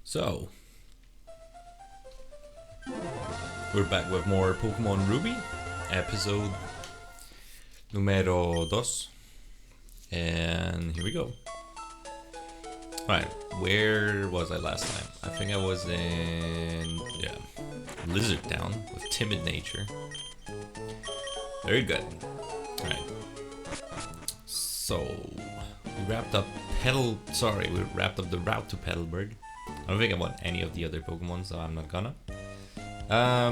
So, we're back with more Pokemon Ruby, episode numero dos, and here we go. Alright, where was I last time? I think I was in, Lizard Town with Timid Nature. Very good. Alright. So, we wrapped up we wrapped up the route to Petalburg. I don't think I want any of the other Pokemon, so I'm not gonna. I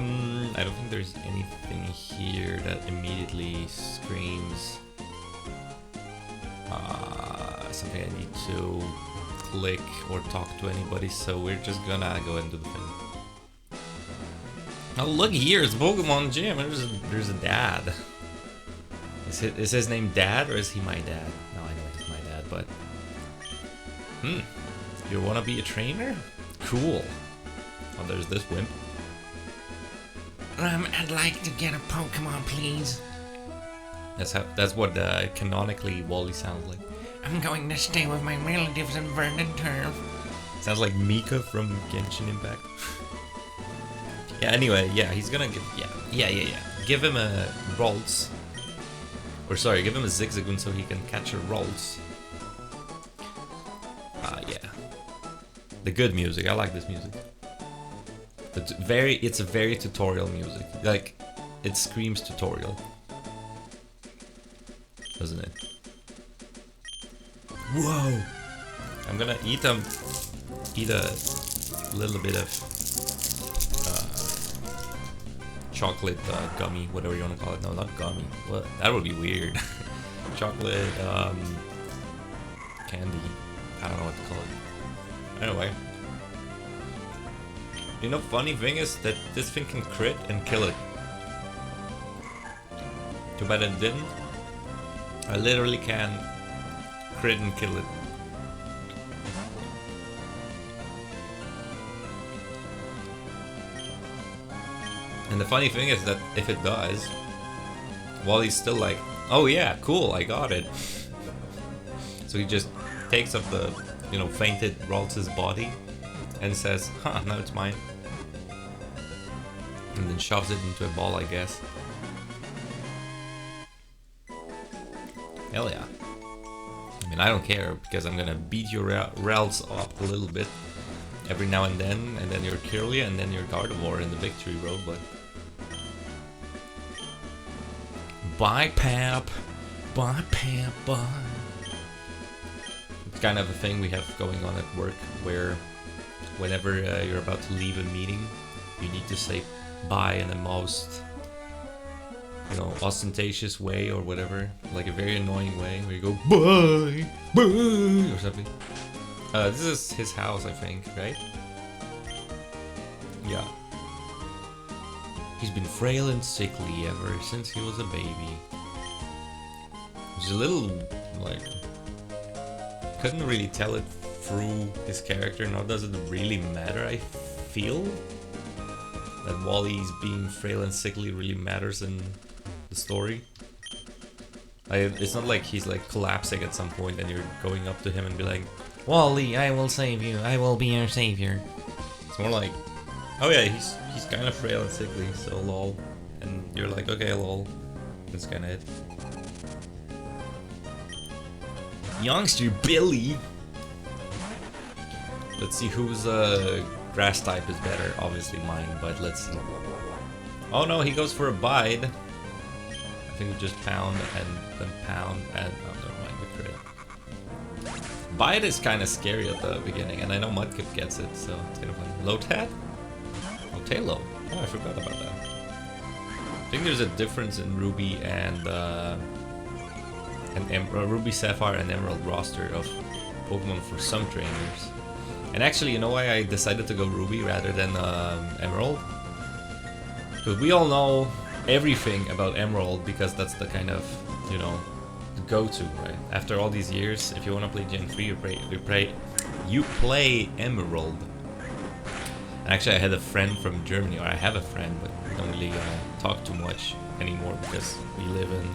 don't think there's anything here that immediately screams something I need to click or talk to anybody, so we're just gonna go ahead and do the thing. Oh, look here, it's Pokemon Gym. There's a dad. Is his name Dad, or is he my dad? No, I know he's my dad, but... You wanna be a trainer? Cool. Oh, there's this wimp. I'd like to get a Pokemon, please. That's what canonically Wally sounds like. I'm going to stay with my relatives in Verdant Turf. Sounds like Mika from Genshin Impact. Yeah, anyway, yeah, he's gonna give... Yeah. Give him a Ralts. Or sorry, give him a Zigzagoon so he can catch a Ralts. Yeah. The good music, I like this music. It's a very tutorial music. Like, it screams tutorial. Doesn't it? Whoa! I'm gonna eat a little bit of chocolate gummy, whatever you want to call it. No, not gummy. What? That would be weird. Chocolate candy. I don't know what to call it. Anyway. You know, funny thing is that this thing can crit and kill it. Too bad it didn't. I literally can crit and kill it. And the funny thing is that if it dies, Wally's still like, oh yeah, cool, I got it. So he just takes up the, fainted Ralts' body and says, huh, now it's mine. And then shoves it into a ball, I guess. Hell yeah. I mean, I don't care, because I'm gonna beat your Ralts up a little bit every now and then you're Kirlia, and then you're Garbodor in the victory road, but... Bye, Pap! Bye, Pap, bye! It's kind of a thing we have going on at work, where whenever you're about to leave a meeting, you need to say bye in the most, ostentatious way or whatever, like a very annoying way, where you go bye, bye, or something. This is his house, I think, right? Yeah. He's been frail and sickly ever since he was a baby. Which is a little, couldn't really tell it through his character, nor does it really matter, I feel. That Wally's being frail and sickly really matters in the story. It's not like he's collapsing at some point and you're going up to him and be like, Wally, I will save you, I will be your savior. It's more like, oh yeah, he's kind of frail and sickly, so lol. And you're like, okay, lol. That's kind of it. Youngster Billy! Let's see whose grass type is better. Obviously mine, but let's see. Oh no, he goes for a bide. I think we just pound and then pound and... oh, never mind, we crit. Bide is kind of scary at the beginning, and I know Mudkip gets it, so it's kind of fun. Lotad? Oh, Tailo. Oh, I forgot about that. I think there's a difference in Ruby and Ruby Sapphire and Emerald roster of Pokemon for some trainers. And actually, you know why I decided to go Ruby rather than Emerald? Because we all know everything about Emerald, because that's the kind of, the go-to, right? After all these years, if you want to play Gen 3, you play Emerald. And actually, I had a friend from Germany, or I have a friend, but we don't really talk too much anymore because we live in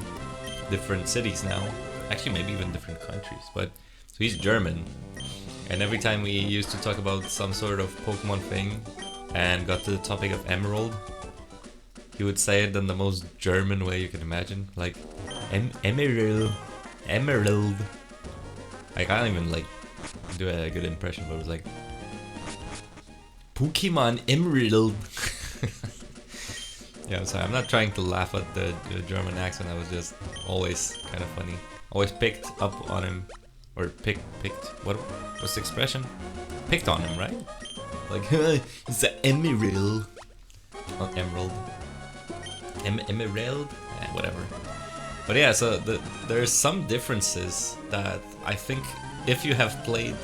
different cities now. Actually, maybe even different countries. But so he's German, And every time we used to talk about some sort of Pokemon thing and got to the topic of Emerald, he would say it in the most German way you can imagine. Like, Emerald. Emerald. I can't even like do a good impression, but it was like Pokemon Emerald. Yeah, I'm sorry, I'm not trying to laugh at the German accent, I was just always kind of funny. Always picked up on him. Or picked, what's the expression? Picked on him, right? Like, it's an emerald. Not emerald. Emerald? Whatever. But yeah, so there's some differences that I think if you have played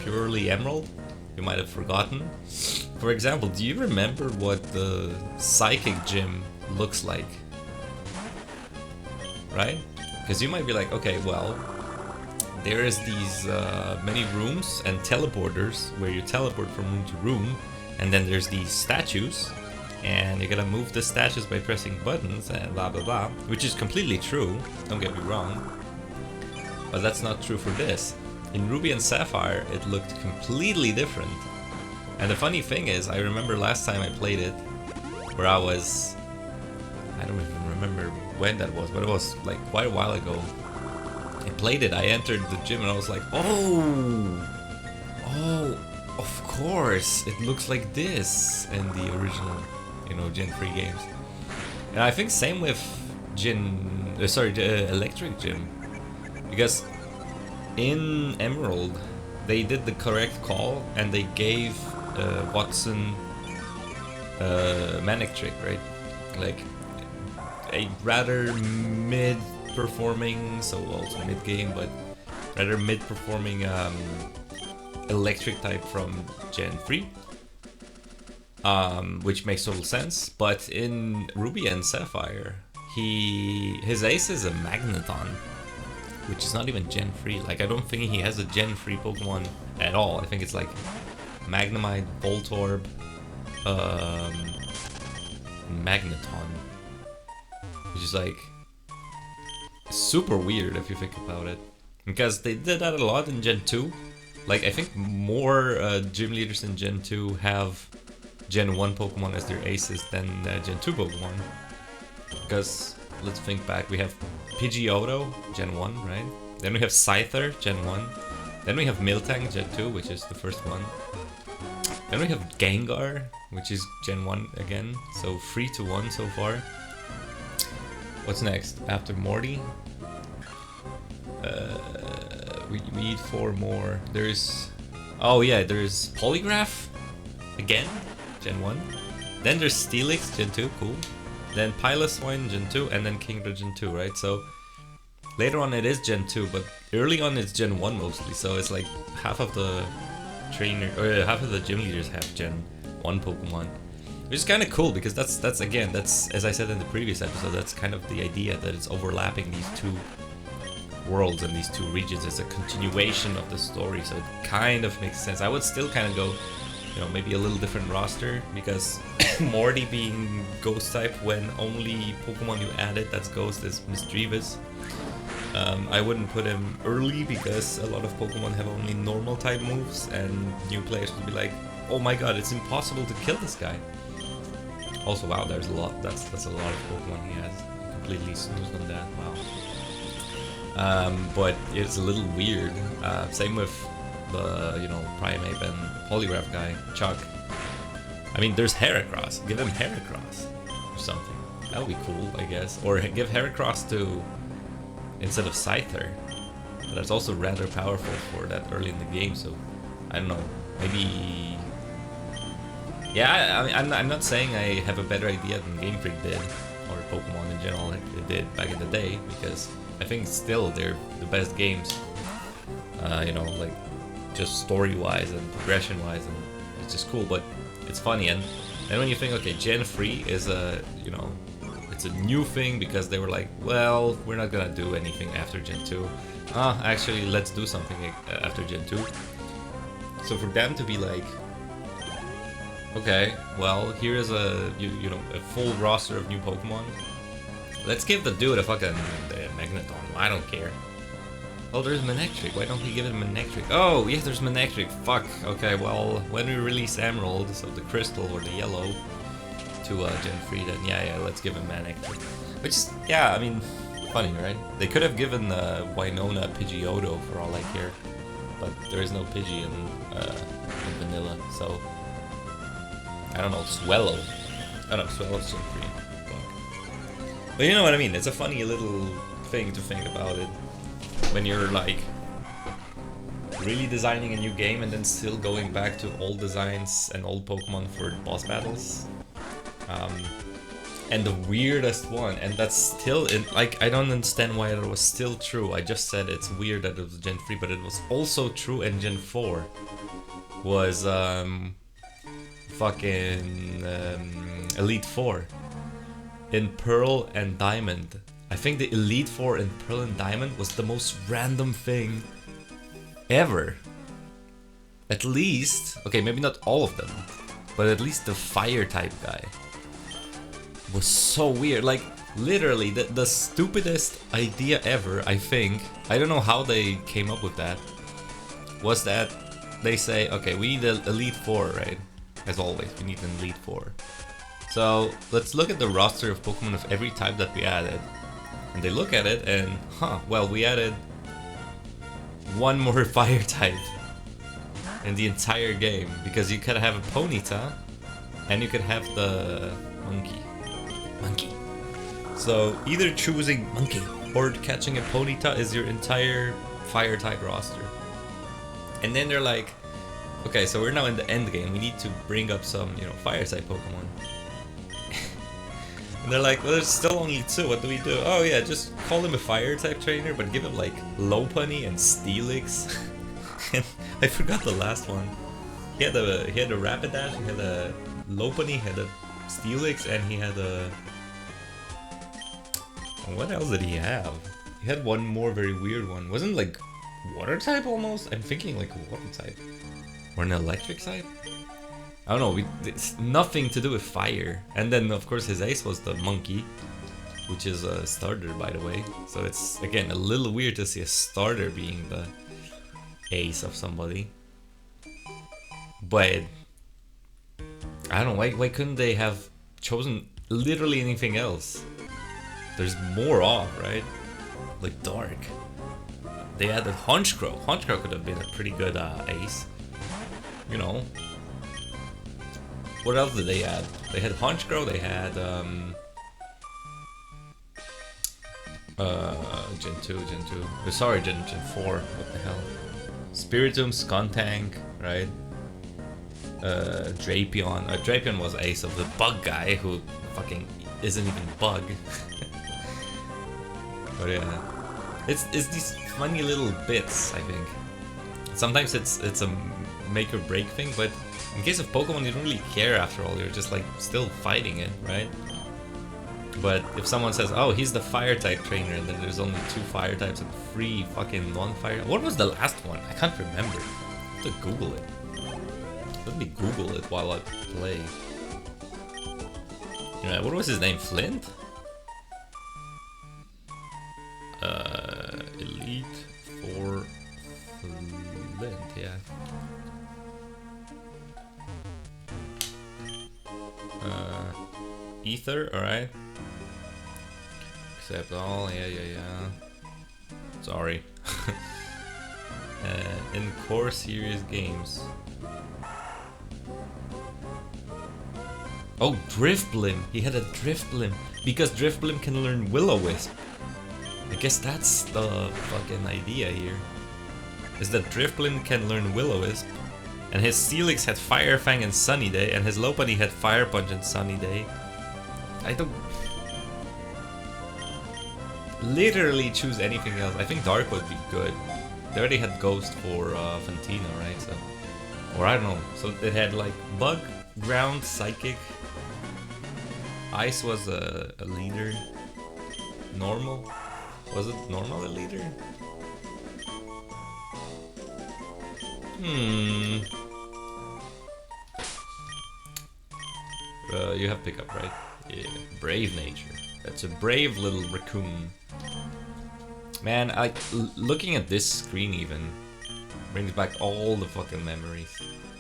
purely Emerald, you might have forgotten. For example, do you remember what the Psychic Gym looks like? Right? Because you might be like, okay, well, there is these many rooms and teleporters where you teleport from room to room, and then there's these statues, and you're gonna move the statues by pressing buttons and blah blah blah, which is completely true, don't get me wrong, but that's not true for this. In Ruby and Sapphire it looked completely different, and the funny thing is, I remember last time I played it, where I don't even remember when that was, but it was like quite a while ago. I played it, I entered the gym and I was like, oh, of course, it looks like this in the original, you know, Gen 3 games. And I think same with the Electric Gym, because in Emerald they did the correct call and they gave Watson Manic Trick, right? Like a rather mid-performing, so also mid-game, but rather mid-performing electric type from Gen 3, which makes total sense. But in Ruby and Sapphire, his ace is a Magneton, which is not even Gen 3. Like, I don't think he has a Gen 3 Pokemon at all. I think it's like Magnemite, Voltorb, Magneton, which is like super weird if you think about it, because they did that a lot in Gen 2. Like, I think more gym leaders in Gen 2 have Gen 1 Pokemon as their aces than Gen 2 Pokemon. Because, let's think back, we have Pidgeotto, Gen 1, right? Then we have Scyther, Gen 1. Then we have Miltank, Gen 2, which is the first one. Then we have Gengar, which is Gen 1 again, so 3 to 1 so far. What's next? After Morty? We need 4 more. There's... oh yeah, there's Polygraph again, Gen 1. Then there's Steelix, Gen 2, cool. Then Piloswine, Gen 2, and then Kingdra, Gen 2, right? So later on it is Gen 2, but early on it's Gen 1 mostly. So it's like half of the half of the gym leaders have Gen 1 Pokemon. Which is kind of cool, because that's as I said in the previous episode, that's kind of the idea, that it's overlapping these two worlds and these two regions. It's a continuation of the story, so it kind of makes sense. I would still kind of go, you know, maybe a little different roster, because Morty being Ghost type when only Pokemon you added that's Ghost is Misdreavus. I wouldn't put him early, because a lot of Pokemon have only normal type moves, and new players would be like, oh my god, it's impossible to kill this guy. Also, wow, there's a lot. That's a lot of Pokemon he has. Completely snoozed on that. Wow. But it's a little weird. Same with the, you know, Primeape and Polygraph guy, Chuck. I mean, there's Heracross. Give him Heracross or something. That would be cool, I guess. Or give Heracross to instead of Scyther. But that's also rather powerful for that early in the game. So I don't know. Maybe. Yeah, I mean, I'm not saying I have a better idea than Game Freak did, or Pokemon in general like they did back in the day, because I think still they're the best games, you know, like just story-wise and progression-wise, and it's just cool, but it's funny. And then when you think, okay, Gen 3 is a, you know, it's a new thing, because they were like, well, we're not gonna do anything after Gen 2. Actually, let's do something after Gen 2. So for them to be like, okay, well, here is a you know, a full roster of new Pokemon. Let's give the dude a fucking Magneton. I don't care. Oh, there's Manectric. Why don't we give it Manectric? Oh, yeah, there's Manectric. Fuck. Okay, well, when we release Emerald, so the crystal or the yellow, to Gen 3, then yeah, let's give him Manectric. Which is, yeah, I mean, funny, right? They could have given Winona Pidgeotto for all I care, but there is no Pidgey in Vanilla, so I don't know, Swellow. I don't know, Swellow's Gen 3. Fuck. But you know what I mean, it's a funny little thing to think about it. When you're like really designing a new game and then still going back to old designs and old Pokemon for boss battles. And the weirdest one, and that's still in, like, I don't understand why it was still true. I just said it's weird that it was Gen 3, but it was also true in Gen 4. Was fucking Elite 4 in Pearl and Diamond. I think the Elite Four in Pearl and Diamond was the most random thing ever. At least, okay, maybe not all of them, but at least the fire type guy was so weird. Like, literally, the stupidest idea ever, I think. I don't know how they came up with that. Was that they say, okay, we need an Elite Four, right? As always, we need an Elite Four. So let's look at the roster of Pokemon of every type that we added. And they look at it and, well, we added one more fire type in the entire game. Because you could have a Ponyta, and you could have the Monkey. So either choosing Monkey or catching a Ponyta is your entire fire type roster. And then they're like, okay, so we're now in the end game. We need to bring up some, fire type Pokemon. And they're like, well, there's still only two. What do we do? Oh yeah, just call him a fire type trainer, but give him like Lopunny and Steelix. And I forgot the last one. He had a Rapidash, he had a Lopunny, he had a Steelix, and he had a... What else did he have? He had one more very weird one. Wasn't it like water type almost? I'm thinking like a water type. Or an electric type? I don't know, it's nothing to do with fire. And then of course his ace was the Monkey, which is a starter, by the way. So it's, again, a little weird to see a starter being the ace of somebody. But I don't know, why couldn't they have chosen literally anything else? There's more off, right? Like Dark. They added Honchkrow. Honchkrow could have been a pretty good ace. What else did they add? They had Honchkrow, they had Gen 2. Sorry, Gen 4, what the hell? Spiritomb, Skuntank, right? Drapion. Drapion was ace of the bug guy who fucking isn't even bug. But yeah. It's these funny little bits, I think. Sometimes it's a make or break thing, but in case of Pokemon, you don't really care after all. You're just like still fighting it, right? But if someone says, oh, he's the fire type trainer, and then there's only 2 fire types and 3 fucking non-fire. What was the last one? I can't remember. I have to Google it. Let me Google it while I play. Yeah, what was his name? Flint? Elite 4 Flint, yeah. Ether, alright. Accept all, yeah. Sorry. In core series games. Oh, Drifblim! He had a Drifblim! Because Drifblim can learn Will-O-Wisp. I guess that's the fucking idea here. Is that Drifblim can learn Will-O-Wisp, and his Steelix had Fire Fang and Sunny Day, and his Lopunny had Fire Punch and Sunny Day. I don't literally choose anything else. I think Dark would be good. They already had Ghost for Fantino, right? So, or I don't know. So it had like Bug, Ground, Psychic. Ice was a leader. Normal? Was it normal a leader? You have pickup, right? Yeah. Brave nature. That's a brave little raccoon. Man, looking at this screen even brings back all the fucking memories.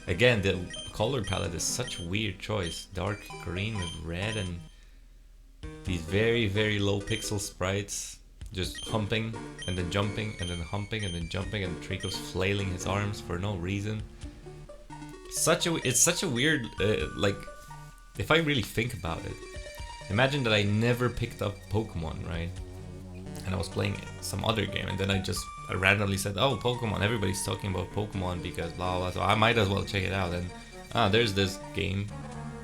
Again, the color palette is such a weird choice. Dark green with red and these very, very low pixel sprites just humping and then jumping and then humping and then jumping, and Trico's flailing his arms for no reason. It's such a weird, like, if I really think about it, imagine that I never picked up Pokemon, right? And I was playing some other game, and then I randomly said, oh, Pokemon, everybody's talking about Pokemon because blah blah, so I might as well check it out. And there's this game,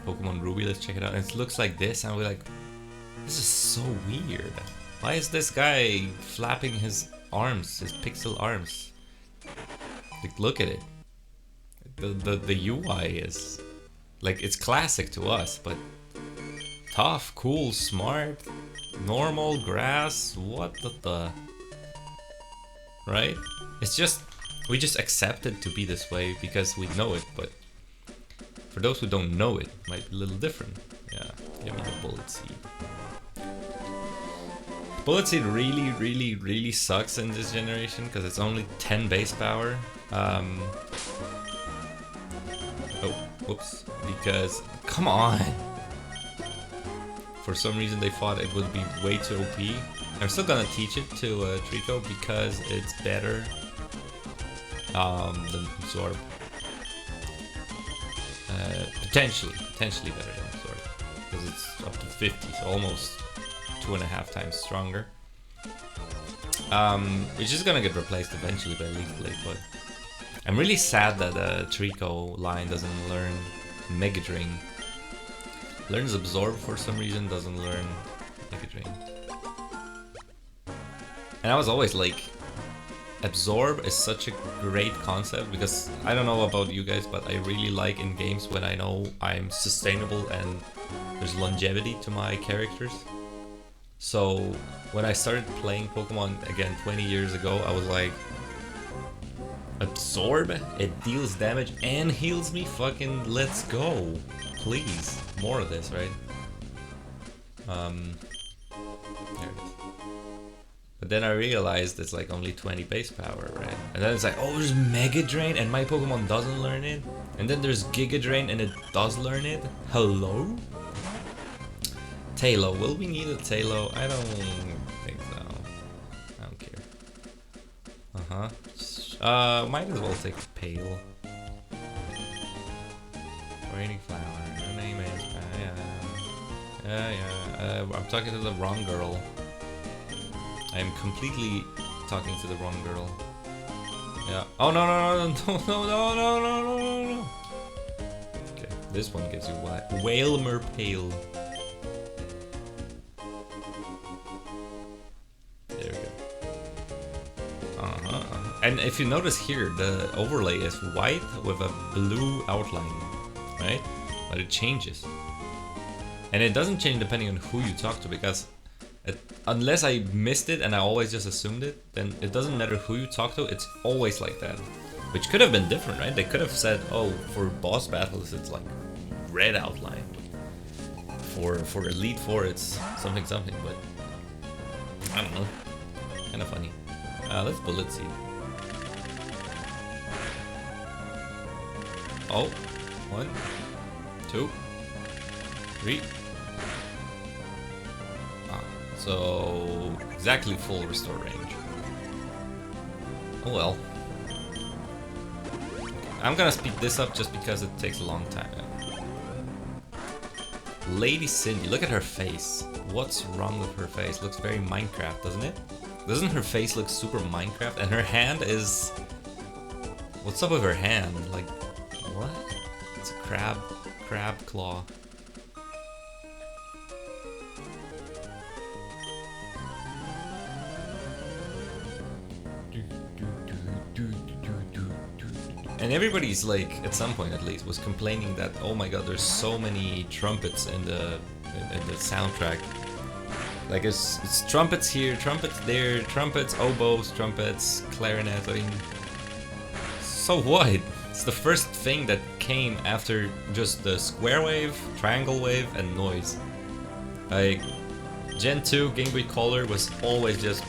Pokemon Ruby, let's check it out. And it looks like this, and we're like, this is so weird. Why is this guy flapping his arms, his pixel arms? Like, look at it. The UI is, like, it's classic to us, but tough, cool, smart, normal, grass, what the... Right? It's just, we just accept it to be this way because we know it, but for those who don't know it, it might be a little different. Yeah, give me the Bullet Seed. Bullet Seed really sucks in this generation because it's only 10 base power. Oh, whoops. Because, come on! For some reason they thought it would be way too OP. I'm still gonna teach it to Trico because it's better than Absorb. Potentially better than Absorb. Because it's up to 50, so almost 2.5 times stronger. Which is gonna get replaced eventually by Leaf Blade, but I'm really sad that Trico line doesn't learn Mega Drain. Learns Absorb for some reason, doesn't learn Mega Drain. And I was always like, Absorb is such a great concept because I don't know about you guys, but I really like in games when I know I'm sustainable and there's longevity to my characters. So when I started playing Pokemon again 20 years ago, I was like, Absorb? It deals damage and heals me? Fucking let's go. Please. More of this, right? There it is. But then I realized it's like only 20 base power, right? And then it's like, oh, there's Mega Drain and my Pokemon doesn't learn it. And then there's Giga Drain and it does learn it. Hello? Tailo. Will we need a Tailo? I don't think so. I don't care. Might as well take a Pale. Raining Flower. Her name is... yeah. I'm talking to the wrong girl. I am completely talking to the wrong girl. Yeah. Oh no. Okay, this one gives you what? Whalmer Pale. There we go. And if you notice here, the overlay is white with a blue outline, right? But it changes. And it doesn't change depending on who you talk to, because unless I missed it and I always just assumed it, then it doesn't matter who you talk to, it's always like that. Which could have been different, right? They could have said, oh, for boss battles it's like red outline. For Elite Four it's something, but I don't know. Kinda funny. Let's Bullet Seed. Oh, 1, 2, 3. So exactly full restore range. Oh well. I'm gonna speed this up just because it takes a long time. Lady Cindy, look at her face. What's wrong with her face? Looks very Minecraft, doesn't it? Doesn't her face look super Minecraft? And her hand is... What's up with her hand? Like, what? It's a crab claw. And everybody's like, at some point at least, was complaining that, oh my god, there's so many trumpets in the soundtrack. Like it's trumpets here, trumpets there, trumpets, oboes, trumpets, clarinet. I mean, so what? It's the first thing that came after just the square wave, triangle wave, and noise. Like Gen 2 Game Boy Color was always just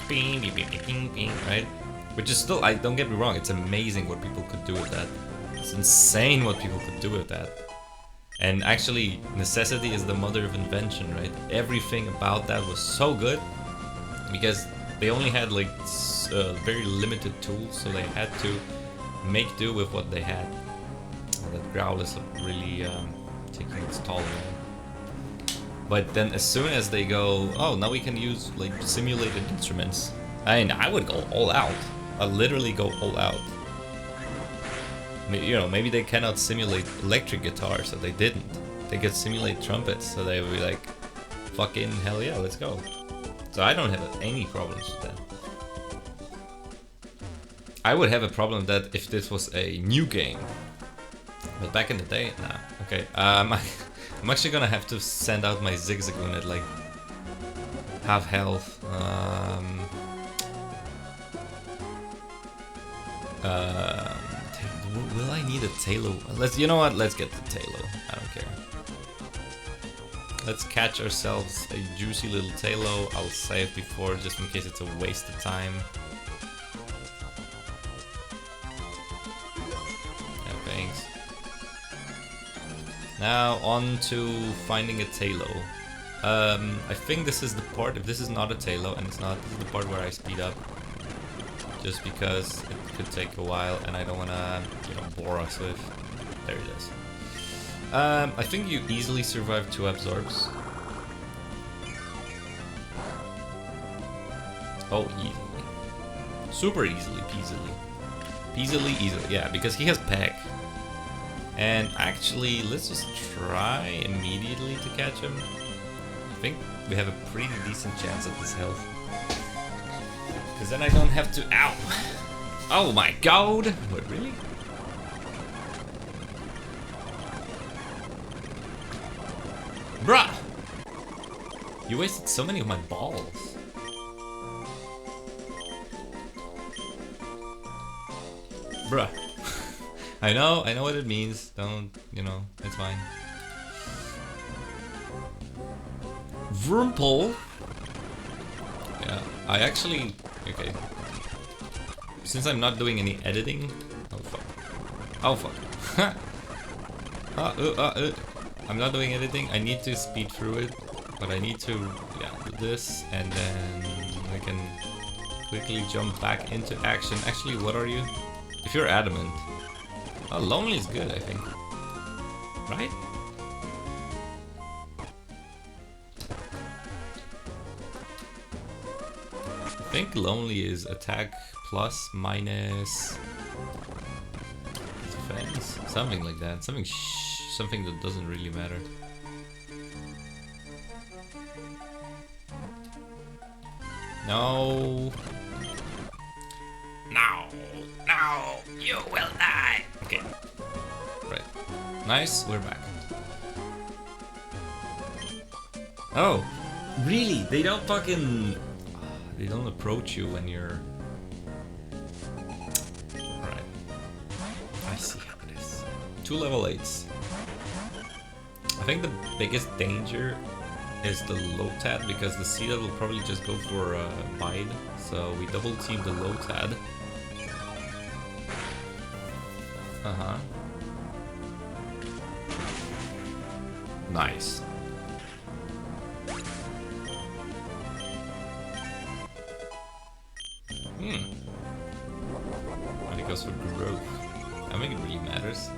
Bing, bing, bing, bing, bing, right? Which is still, don't get me wrong, it's amazing what people could do with that. It's insane what people could do with that. And actually, necessity is the mother of invention, right? Everything about that was so good because they only had like very limited tools, so they had to make do with what they had. Oh, that growl is really taking its toll. But then as soon as they go, oh, now we can use like simulated instruments. I mean, I would go all out. I'd literally go all out. You know, maybe they cannot simulate electric guitar, so they didn't. They could simulate trumpets, so they would be like, fucking hell yeah, let's go. So I don't have any problems with that. I would have a problem with that if this was a new game. But back in the day, nah. Okay, I'm actually gonna have to send out my Zigzagoon at like half health. Will I need a Tailo? You know what? Let's get the Tailo. I don't care. Let's catch ourselves a juicy little Tailo. I'll save before just in case it's a waste of time. Yeah, thanks. Now on to finding a Tailo. I think this is the part. If this is not a Tailo, and it's not, this is the part where I speed up. Just because it could take a while and I don't wanna, you know, bore us with. There it is. I think you easily survive 2 absorbs. Oh, easily. Super easily, easily, yeah, because he has Peg. And actually, let's just try immediately to catch him. I think we have a pretty decent chance at this health. Because then I don't have to... Ow! Oh my god! What, really? Bruh! You wasted so many of my balls. Bruh. I know what it means. Don't, you know, it's fine. Vrumple. Yeah, I actually... Okay. Since I'm not doing any editing... Oh fuck. Oh fuck. I'm not doing editing. I need to speed through it. But I need to, yeah, do this. And then I can quickly jump back into action. Actually, what are you? If you're adamant. Oh, lonely is good, I think. Right? I think lonely is attack plus minus defense, something like that. Something that doesn't really matter. No. No, you will die. Okay. Right. Nice, we're back. Oh, really? They don't fucking... They don't approach you when you're... Alright. I see how it is. 2 level 8s. I think the biggest danger is the low-tad, because the Seedot will probably just go for a bite. So we double team the low-tad. Uh-huh. Nice. And it goes for growth. I don't think it really matters.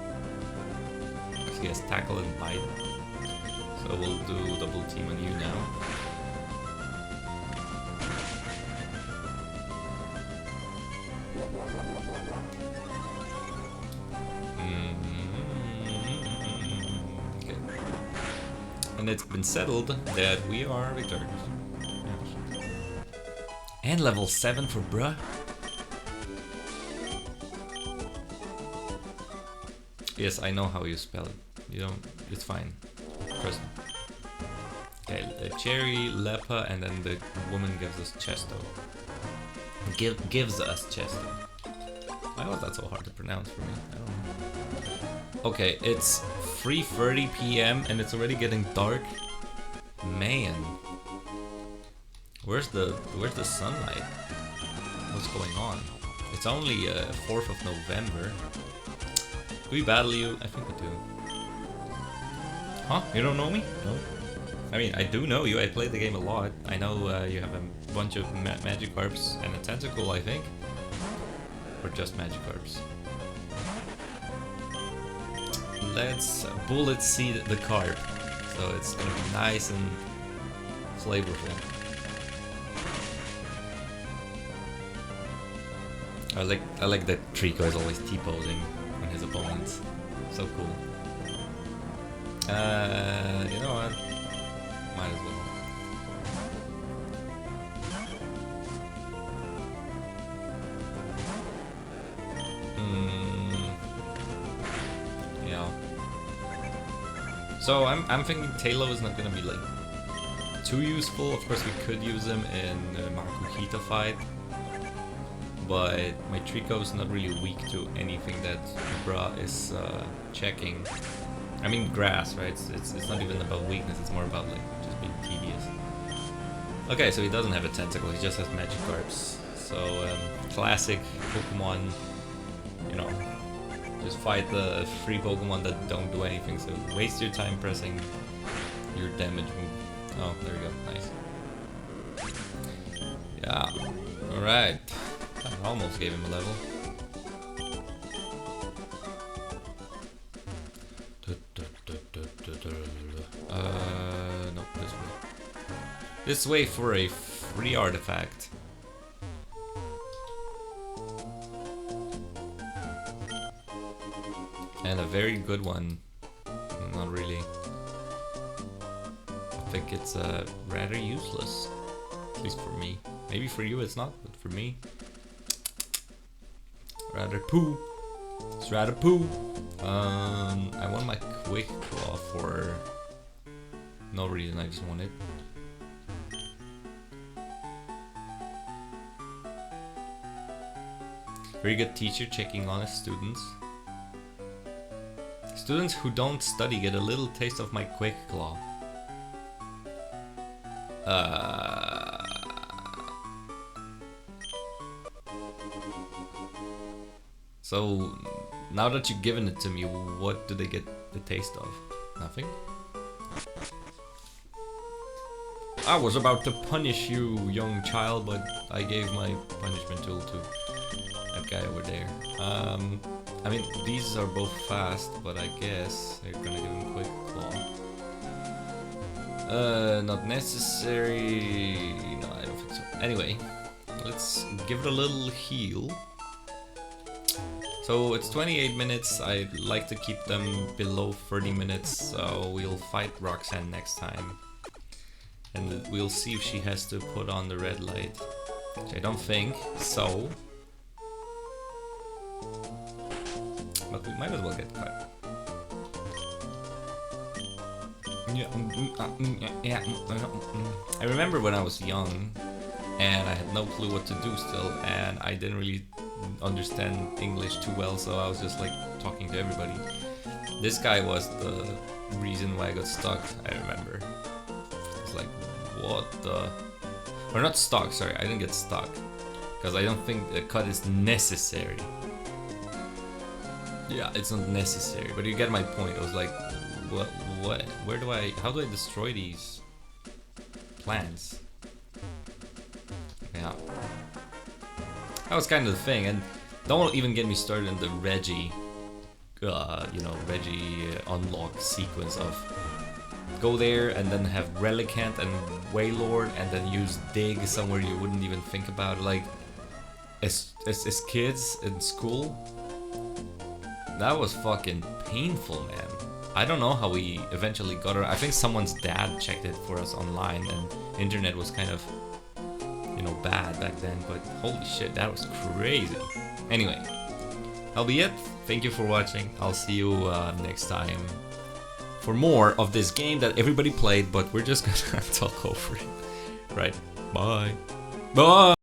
Because he has tackle and bite. So we'll do double team on you now. Okay. And it's been settled that we are victorious. And level 7 for bruh. Yes, I know how you spell it. You don't. It's fine. Trust me. Okay, cherry, leper, and then the woman gives us Chesto. Gives us Chesto. Why was that so hard to pronounce for me? I don't know. Okay, it's 3:30 p.m. and it's already getting dark. Man. Where's the sunlight? What's going on? It's only 4th of November. Do we battle you? I think we do. Huh? You don't know me? No. I mean, I do know you. I played the game a lot. I know you have a bunch of Magikarps and a Tentacle, I think. Or just Magikarps. Let's bullet seed the carp. So it's gonna be nice and flavorful. I like that Trico is always T-posing on his opponents. So cool. You know what? Might as well. Yeah. So I'm thinking Tailo is not gonna be like too useful. Of course, we could use him in the Makuhita fight. But my Trico is not really weak to anything that Bra is checking. I mean grass, right? It's not even about weakness, it's more about like just being tedious. Okay, so he doesn't have a Tentacle, he just has Magikarps. So classic Pokemon, you know, just fight the free Pokemon that don't do anything, so waste your time pressing your damage move. Oh, there we go, nice. Yeah, alright. I almost gave him a level. No, this way. This way for a free artifact. And a very good one. Not really. I think it's rather useless. At least for me. Maybe for you it's not, but for me. Rather poo. It's rather poo. I want my Quick Claw for no reason, I just want it. Very good teacher checking honest students. Students who don't study get a little taste of my Quick Claw. So, now that you've given it to me, what do they get the taste of? Nothing? I was about to punish you, young child, but I gave my punishment tool to that guy over there. I mean, these are both fast, but I guess they're gonna give him Quick Claw. Not necessary. No, I don't think so. Anyway, let's give it a little heal. So it's 28 minutes, I'd like to keep them below 30 minutes, so we'll fight Roxanne next time. And we'll see if she has to put on the red light, which I don't think so. But we might as well get cut. I remember when I was young, and I had no clue what to do still, and I didn't really understand English too well, so I was just like talking to everybody. This guy was the reason why I got stuck, I remember. It's like, what the... Or not stuck, sorry, I didn't get stuck. Because I don't think the cut is necessary. Yeah, it's not necessary, but you get my point. I was like, what, where do I, how do I destroy these plants? Yeah. That was kind of the thing, and don't even get me started in the Reggie, you know, Reggie unlock sequence of go there and then have Relicanth and Wailord and then use Dig somewhere you wouldn't even think about it. Like, as kids in school, that was fucking painful, man. I don't know how we eventually got her. I think someone's dad checked it for us online, and internet was kind of, you know, bad back then, but holy shit, that was crazy. Anyway, that'll be it. Thank you for watching. I'll see you next time for more of this game that everybody played, but we're just gonna talk over it. Right, bye. Bye!